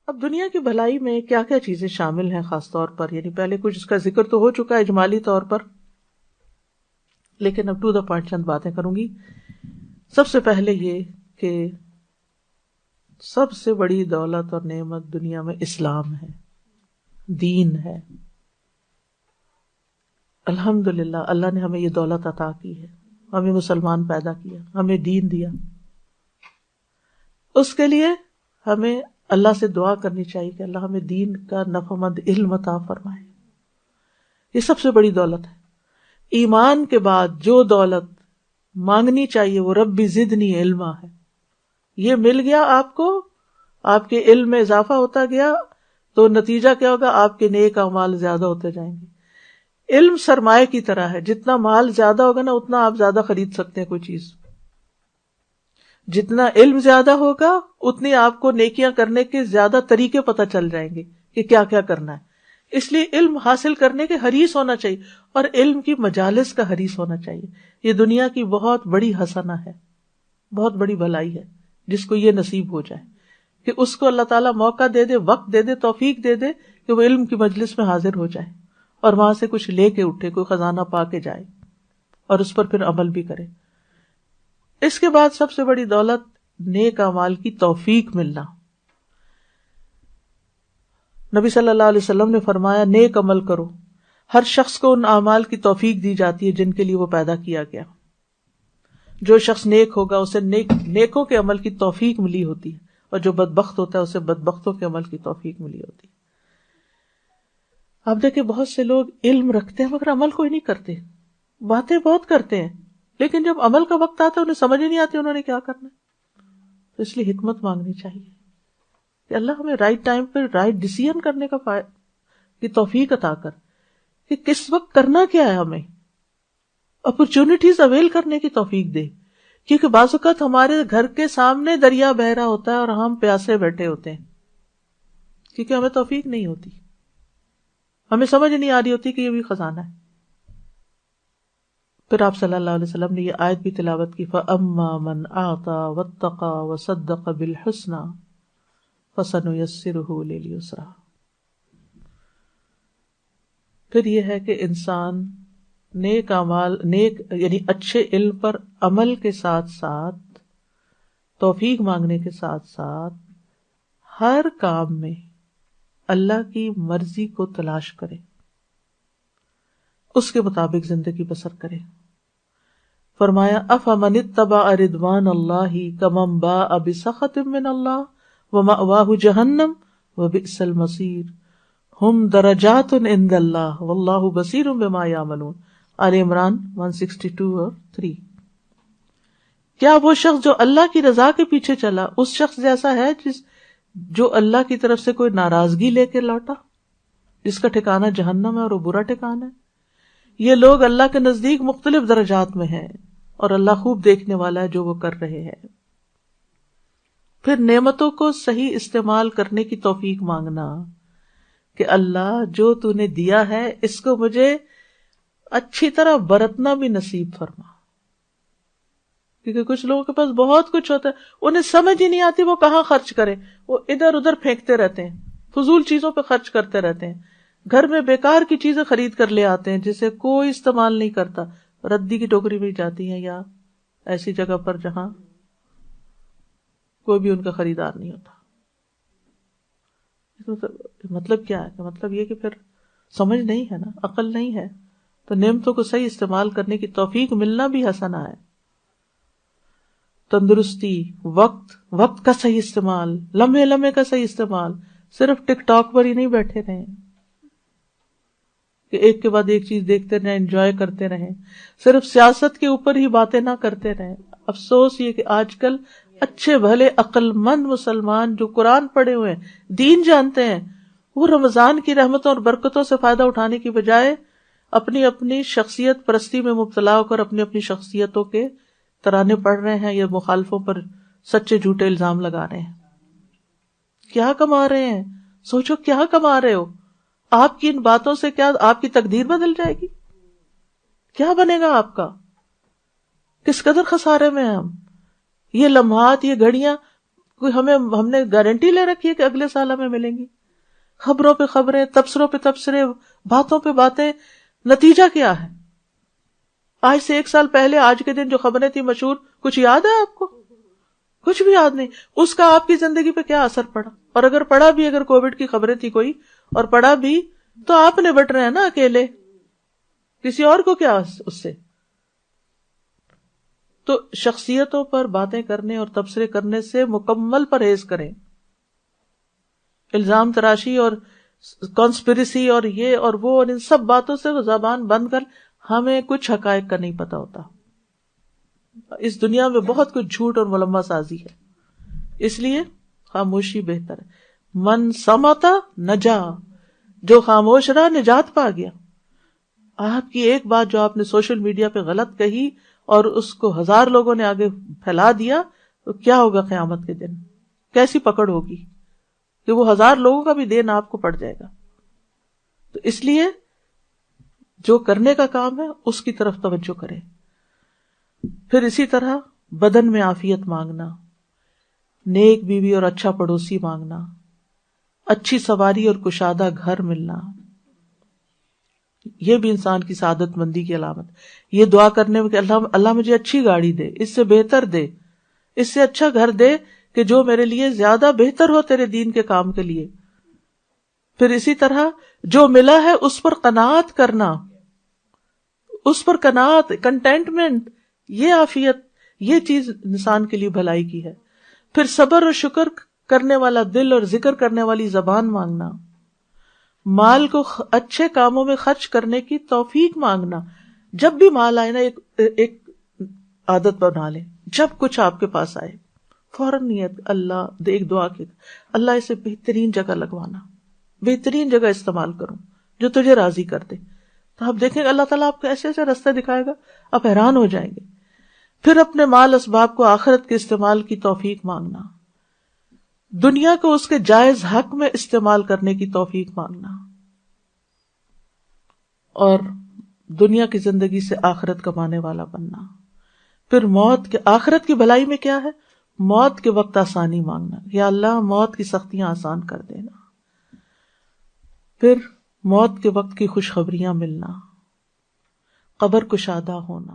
اب دنیا کی بھلائی میں کیا کیا چیزیں شامل ہیں خاص طور پر، یعنی پہلے کچھ اس کا ذکر تو ہو چکا ہے اجمالی طور پر، لیکن اب ٹو دا پوائنٹ چند باتیں کروں گی. سب سے پہلے یہ کہ سب سے بڑی دولت اور نعمت دنیا میں اسلام ہے، دین ہے. الحمدللہ اللہ نے ہمیں یہ دولت عطا کی ہے، ہمیں مسلمان پیدا کیا، ہمیں دین دیا. اس کے لیے ہمیں اللہ سے دعا کرنی چاہیے کہ اللہ ہمیں دین کا نفع مند علم عطا فرمائے. یہ سب سے بڑی دولت ہے. ایمان کے بعد جو دولت مانگنی چاہیے وہ ربی زدنی علما ہے. یہ مل گیا آپ کو، آپ کے علم میں اضافہ ہوتا گیا تو نتیجہ کیا ہوگا؟ آپ کے نیک اعمال زیادہ ہوتے جائیں گے. علم سرمایہ کی طرح ہے، جتنا مال زیادہ ہوگا نا اتنا آپ زیادہ خرید سکتے ہیں کوئی چیز. جتنا علم زیادہ ہوگا اتنی آپ کو نیکیاں کرنے کے زیادہ طریقے پتہ چل جائیں گے کہ کیا کیا کرنا ہے. اس لیے علم حاصل کرنے کے حریص ہونا چاہیے، اور علم کی مجالس کا حریص ہونا چاہیے. یہ دنیا کی بہت بڑی حسنہ ہے، بہت بڑی بھلائی ہے جس کو یہ نصیب ہو جائے کہ اس کو اللہ تعالیٰ موقع دے دے، وقت دے دے، توفیق دے دے کہ وہ علم کی مجلس میں حاضر ہو جائے اور وہاں سے کچھ لے کے اٹھے، کوئی خزانہ پا کے جائے اور اس پر پھر عمل بھی کرے. اس کے بعد سب سے بڑی دولت نیک اعمال کی توفیق ملنا. نبی صلی اللہ علیہ وسلم نے فرمایا نیک عمل کرو. ہر شخص کو ان اعمال کی توفیق دی جاتی ہے جن کے لیے وہ پیدا کیا گیا. جو شخص نیک ہوگا اسے نیکوں کے عمل کی توفیق ملی ہوتی ہے، اور جو بدبخت ہوتا ہے اسے بدبختوں کے عمل کی توفیق ملی ہوتی ہے. آپ دیکھیں بہت سے لوگ علم رکھتے ہیں مگر عمل کوئی نہیں کرتے، باتیں بہت کرتے ہیں لیکن جب عمل کا وقت آتا ہے انہیں سمجھ ہی نہیں آتی انہوں نے کیا کرنا ہے. تو اس لیے حکمت مانگنی چاہیے کہ اللہ ہمیں رائٹ ٹائم پہ رائٹ ڈیسیژن کرنے کی توفیق عطا کر کہ کس وقت کرنا کیا ہے، ہمیں اپرچونٹیز اویل کرنے کی توفیق دے. کیونکہ بعض اوقات ہمارے گھر کے سامنے دریا بہہ رہا ہوتا ہے اور ہم پیاسے بیٹھے ہوتے ہیں کیونکہ ہمیں توفیق نہیں ہوتی، ہمیں سمجھ نہیں آ رہی ہوتی کہ یہ بھی خزانہ ہے. پھر آپ صلی اللہ علیہ وسلم نے یہ آیت بھی تلاوت کی، فَأَمَّا مَنْ أَعْطَى وَاتَّقَى وَصَدَّقَ بِالْحُسْنَى فَسَنُيَسِّرُهُ لِلْيُسْرَى. پھر یہ ہے کہ انسان نیک اعمال، یعنی اچھے علم پر عمل کے ساتھ ساتھ توفیق مانگنے کے ساتھ ساتھ ہر کام میں اللہ کی مرضی کو تلاش کرے، اس کے مطابق زندگی بسر کرے. فرمایا افمن اتبع رضوان اللہ کمن باء بسخط من اللہ ومأواہ جہنم وبئس المصیر ہم درجات عند اللہ واللہ بصیر بما یعملون. آل عمران 162 اور 3. کیا وہ شخص جو اللہ کی رضا کے پیچھے چلا اس شخص جیسا ہے جو اللہ کی طرف سے کوئی ناراضگی لے کے لوٹا، جس کا ٹھکانہ جہنم ہے اور وہ برا ٹھکانہ ہے؟ یہ لوگ اللہ کے نزدیک مختلف درجات میں ہیں اور اللہ خوب دیکھنے والا ہے جو وہ کر رہے ہیں. پھر نعمتوں کو صحیح استعمال کرنے کی توفیق مانگنا کہ اللہ جو تو نے دیا ہے اس کو مجھے اچھی طرح برتنا بھی نصیب فرما. کیونکہ کچھ لوگوں کے پاس بہت کچھ ہوتا ہے، انہیں سمجھ ہی نہیں آتی وہ کہاں خرچ کرے، وہ ادھر ادھر پھینکتے رہتے ہیں، فضول چیزوں پہ خرچ کرتے رہتے ہیں. گھر میں بیکار کی چیزیں خرید کر لے آتے ہیں جسے کوئی استعمال نہیں کرتا، ردی کی ٹوکری میں جاتی ہیں یا ایسی جگہ پر جہاں کوئی بھی ان کا خریدار نہیں ہوتا. مطلب کیا ہے؟ مطلب یہ کہ پھر سمجھ نہیں ہے نا، عقل نہیں ہے. تو نعمتوں کو صحیح استعمال کرنے کی توفیق ملنا بھی حسنہ ہے. تندرستی، وقت کا صحیح استعمال، لمحے کا صحیح استعمال. صرف ٹک ٹاک پر ہی نہیں بیٹھے رہیں کہ ایک کے بعد ایک چیز دیکھتے رہیں، انجوائے کرتے رہیں. صرف سیاست کے اوپر ہی باتیں نہ کرتے رہیں. افسوس یہ کہ آج کل اچھے بھلے عقل مند مسلمان جو قرآن پڑھے ہوئے ہیں، دین جانتے ہیں، وہ رمضان کی رحمتوں اور برکتوں سے فائدہ اٹھانے کی بجائے اپنی شخصیت پرستی میں مبتلا ہو کر اپنی شخصیتوں کے ترانے پڑھ رہے ہیں یا مخالفوں پر سچے جھوٹے الزام لگا رہے ہیں. کیا کما رہے ہیں؟ سوچو کیا کما رہے ہو؟ آپ کی ان باتوں سے کیا آپ کی تقدیر بدل جائے گی؟ کیا بنے گا آپ کا؟ کس قدر خسارے میں ہیں ہم. یہ لمحات، یہ گھڑیاں کوئی ہم نے گارنٹی لے رکھی ہے کہ اگلے سال ہمیں ملیں گی؟ خبروں پہ خبریں، تبصروں پہ تبصرے، باتوں پہ باتیں، نتیجہ کیا ہے؟ آج سے 1 سال پہلے آج کے دن جو خبریں تھی مشہور، کچھ یاد ہے آپ کو؟ کچھ بھی یاد نہیں. اس کا آپ کی زندگی پہ کیا اثر پڑا؟ اور اگر پڑا بھی، اگر کووڈ کی خبریں تھی کوئی اور پڑا بھی، تو آپ نے بٹ رہے ہیں نا اکیلے، کسی اور کو کیا اس سے؟ تو شخصیتوں پر باتیں کرنے اور تبصرے کرنے سے مکمل پرہیز کریں. الزام تراشی اور کانسپریسی اور یہ اور وہ اور ان سب باتوں سے زبان بند کر. ہمیں کچھ حقائق کا نہیں پتا ہوتا. اس دنیا میں بہت کچھ جھوٹ اور ملمہ سازی ہے، اس لیے خاموشی بہتر ہے. من صمت نجا، جو خاموش رہا نجات پا گیا. آپ کی ایک بات جو آپ نے سوشل میڈیا پہ غلط کہی اور اس کو 1000 لوگوں نے آگے پھیلا دیا، تو کیا ہوگا قیامت کے دن؟ کیسی پکڑ ہوگی کہ وہ 1000 لوگوں کا بھی دین آپ کو پڑ جائے گا. تو اس لیے جو کرنے کا کام ہے اس کی طرف توجہ کریں. پھر اسی طرح بدن میں عافیت مانگنا، نیک بیوی اور اچھا پڑوسی مانگنا، اچھی سواری اور کشادہ گھر ملنا، یہ بھی انسان کی سعادت مندی کی علامت. یہ دعا کرنے میں کہ اللہ مجھے اچھی گاڑی دے، اس سے بہتر دے، اس سے اچھا گھر دے کہ جو میرے لیے زیادہ بہتر ہو تیرے دین کے کام کے لیے. پھر اسی طرح جو ملا ہے اس پر قناعت کرنا، اس پر قناعت، کنٹینٹمنٹ، یہ عافیت، یہ چیز انسان کے لیے بھلائی کی ہے. پھر صبر اور شکر کرنے والا دل اور ذکر کرنے والی زبان مانگنا، مال کو اچھے کاموں میں خرچ کرنے کی توفیق مانگنا. جب بھی مال آئے نا ایک عادت بنا لیں، جب کچھ آپ کے پاس آئے فوراً نیت اللہ ایک دعا کی، اللہ اسے بہترین جگہ لگوانا، بہترین جگہ استعمال کروں جو تجھے راضی کر دے. تو آپ دیکھیں گے اللہ تعالیٰ آپ کو ایسے ایسے راستے دکھائے گا، آپ حیران ہو جائیں گے. پھر اپنے مال اسباب کو آخرت کے استعمال کی توفیق مانگنا، دنیا کو اس کے جائز حق میں استعمال کرنے کی توفیق مانگنا، اور دنیا کی زندگی سے آخرت کمانے والا بننا. پھر موت کے آخرت کی بھلائی میں کیا ہے؟ موت کے وقت آسانی مانگنا، یا اللہ موت کی سختیاں آسان کر دینا. پھر موت کے وقت کی خوشخبریاں ملنا، قبر کشادہ ہونا.